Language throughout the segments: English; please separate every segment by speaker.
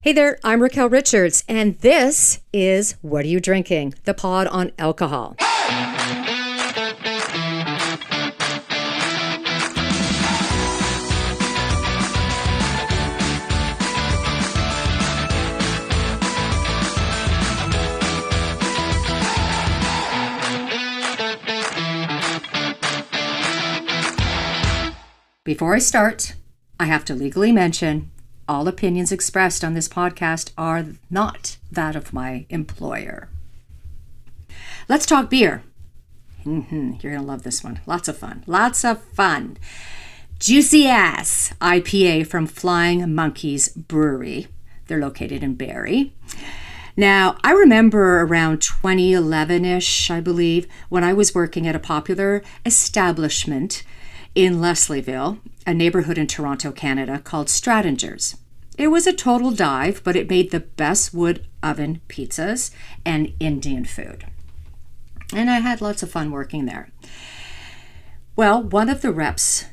Speaker 1: Hey there, I'm Raquel Richards, and this is What Are You Drinking? The pod on alcohol. Before I start, I have to legally mention all opinions expressed on this podcast are not that of my employer. Let's talk beer. You're going to love this one. Lots of fun. Lots of fun. Juicy Ass IPA from Flying Monkeys Brewery. They're located in Barrie. Now, I remember around 2011-ish, I believe, when I was working at a popular establishment in Leslieville, a neighborhood in Toronto, Canada, called Strattinger's. It was a total dive, but it made the best wood oven pizzas and Indian food. And I had lots of fun working there. Well, one of the reps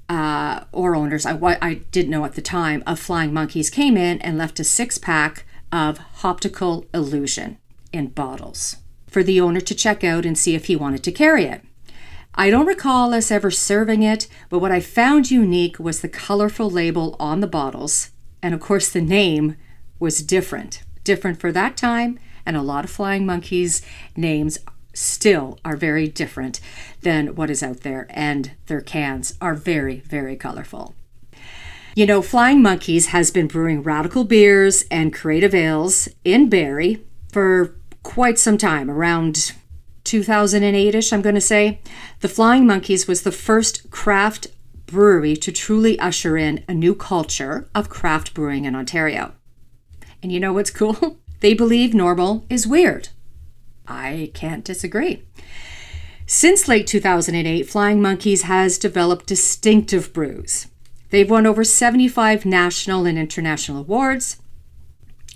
Speaker 1: or owners, I didn't know at the time, of Flying Monkeys came in and left a 6-pack of Optical Illusion in bottles for the owner to check out and see if he wanted to carry it. I don't recall us ever serving it, but what I found unique was the colorful label on the bottles. And of course, the name was different for that time. And a lot of Flying Monkeys names still are very different than what is out there. And their cans are very, very colorful. You know, Flying Monkeys has been brewing radical beers and creative ales in Barrie for quite some time, around 2008-ish, I'm going to say. The Flying Monkeys was the first craft brewery to truly usher in a new culture of craft brewing in Ontario. And you know what's cool? They believe normal is weird. I can't disagree. Since late 2008, Flying Monkeys has developed distinctive brews. They've won over 75 national and international awards.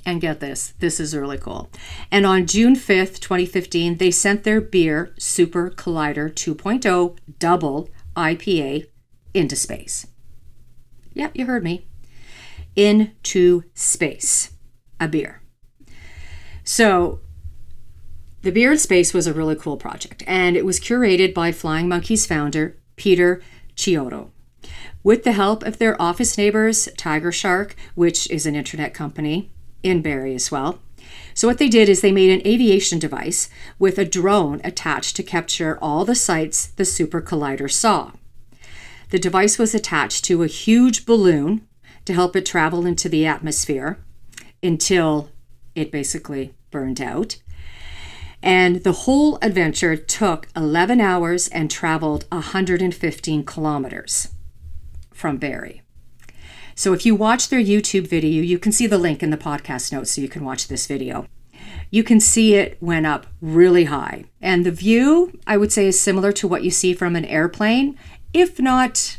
Speaker 1: And get this is really cool. And on June 5th, 2015, they sent their beer, Super Collider 2.0 Double IPA, into space. Yep, you heard me. Into space. A beer. So, the Beer in Space was a really cool project, and it was curated by Flying Monkeys founder, Peter Chiodo, with the help of their office neighbors, Tiger Shark, which is an internet company, in Barrie as well. So what they did is they made an aviation device with a drone attached to capture all the sights the Super Collider saw. The device was attached to a huge balloon to help it travel into the atmosphere until it basically burned out. And the whole adventure took 11 hours and traveled 115 kilometers from Barrie. So if you watch their YouTube video, you can see the link in the podcast notes so you can watch this video. You can see it went up really high. And the view, I would say, is similar to what you see from an airplane, if not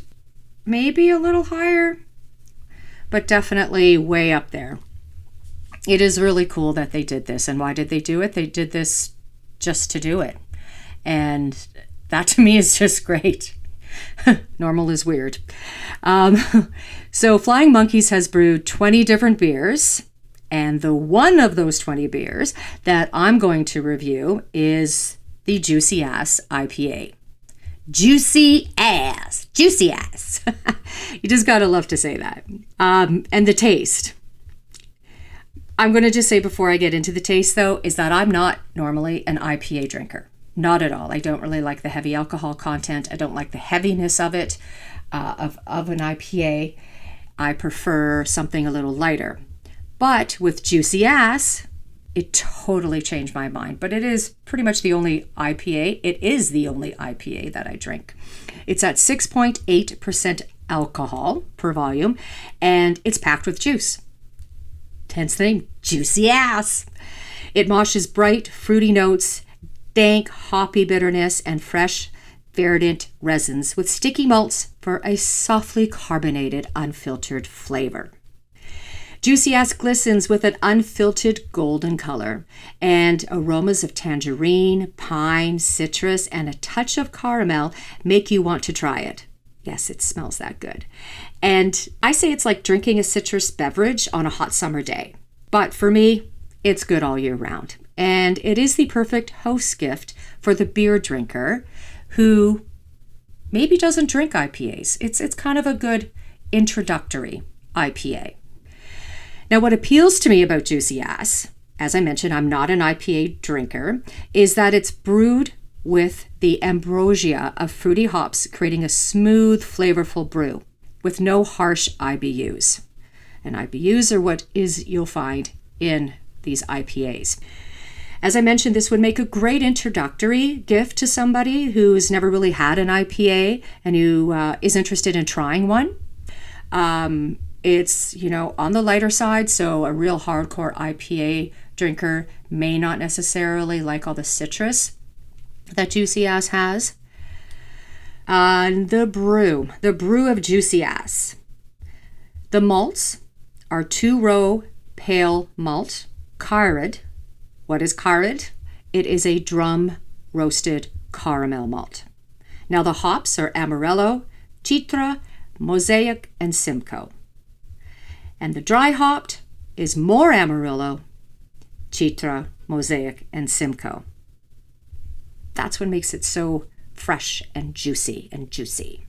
Speaker 1: maybe a little higher, but definitely way up there. It is really cool that they did this. And why did they do it? They did this just to do it. And that to me is just great. Normal is weird. So Flying Monkeys has brewed 20 different beers, and the one of those 20 beers that I'm going to review is the Juicy Ass IPA. Juicy ass. Juicy ass. You just gotta love to say that. And the taste. I'm going to just say before I get into the taste, though, is that I'm not normally an IPA drinker. Not at all. I don't really like the heavy alcohol content. I don't like the heaviness of it, of an IPA. I prefer something a little lighter. But with Juicy Ass, it totally changed my mind. But it is pretty much the only IPA. It is the only IPA that I drink. It's at 6.8% alcohol per volume, and it's packed with juice. Hence the name, Juicy Ass. It moshes bright, fruity notes, dank, hoppy bitterness, and fresh, verdant resins with sticky malts for a softly carbonated, unfiltered flavor. Juicy Ass glistens with an unfiltered golden color and aromas of tangerine, pine, citrus, and a touch of caramel make you want to try it. Yes, it smells that good. And I say it's like drinking a citrus beverage on a hot summer day. But for me, it's good all year round. And it is the perfect host gift for the beer drinker who maybe doesn't drink IPAs. It's kind of a good introductory IPA. Now, what appeals to me about Juicy Ass, as I mentioned, I'm not an IPA drinker, is that it's brewed with the ambrosia of fruity hops, creating a smooth, flavorful brew with no harsh IBUs. And IBUs are what you'll find in these IPAs. As I mentioned, this would make a great introductory gift to somebody who's never really had an IPA and who is interested in trying one. It's, on the lighter side, so a real hardcore IPA drinker may not necessarily like all the citrus that Juicy Ass has. The brew of Juicy Ass. The malts are 2-row pale malt, WRYD. What is WRYD? It is a drum roasted caramel malt. Now the hops are Amarillo, Citra, Mosaic, and Simcoe. And the dry hopped is more Amarillo, Citra, Mosaic, and Simcoe. That's what makes it so fresh and juicy.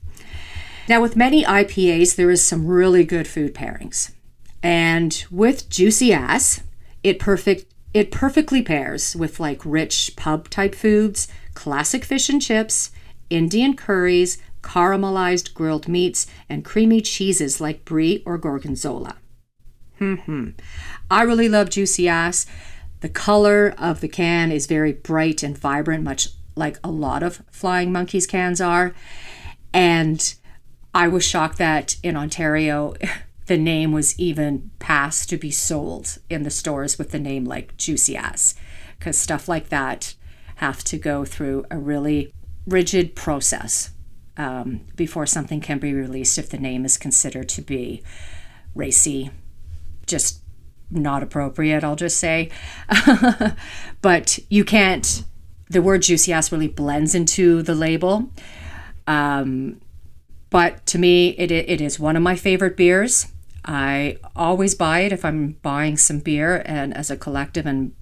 Speaker 1: Now with many IPAs, there is some really good food pairings. And with Juicy Ass, it perfectly pairs with like rich pub type foods, classic fish and chips, Indian curries, caramelized grilled meats, and creamy cheeses like brie or gorgonzola. I really love Juicy Ass. The color of the can is very bright and vibrant, much like a lot of Flying Monkeys cans are. And I was shocked that in Ontario, the name was even passed to be sold in the stores with the name like Juicy Ass, because stuff like that have to go through a really rigid process before something can be released if the name is considered to be racy, just not appropriate, I'll just say. But you can't, the word Juicy Ass really blends into the label. But to me, it is one of my favorite beers. I always buy it if I'm buying some beer, and as a collective and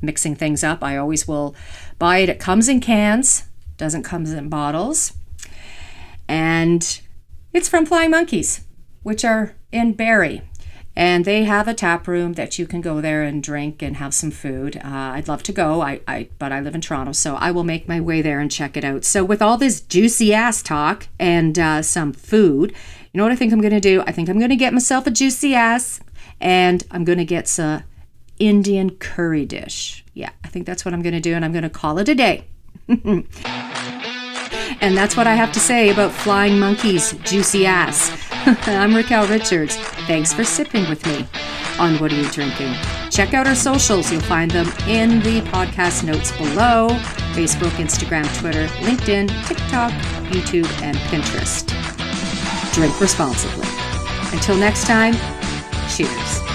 Speaker 1: mixing things up, I always will buy it. It comes in cans, doesn't come in bottles. And it's from Flying Monkeys, which are in Barrie. And they have a tap room that you can go there and drink and have some food. I'd love to go, but I live in Toronto, so I will make my way there and check it out. So with all this Juicy Ass talk and some food, you know what I think I'm going to do? I think I'm going to get myself a Juicy Ass, and I'm going to get some Indian curry dish. Yeah, I think that's what I'm going to do, and I'm going to call it a day. And that's what I have to say about Flying Monkeys' Juicy Ass. I'm Raquel Richards. Thanks for sipping with me on What Are You Drinking? Check out our socials. You'll find them in the podcast notes below. Facebook, Instagram, Twitter, LinkedIn, TikTok, YouTube, and Pinterest. Drink responsibly. Until next time, cheers.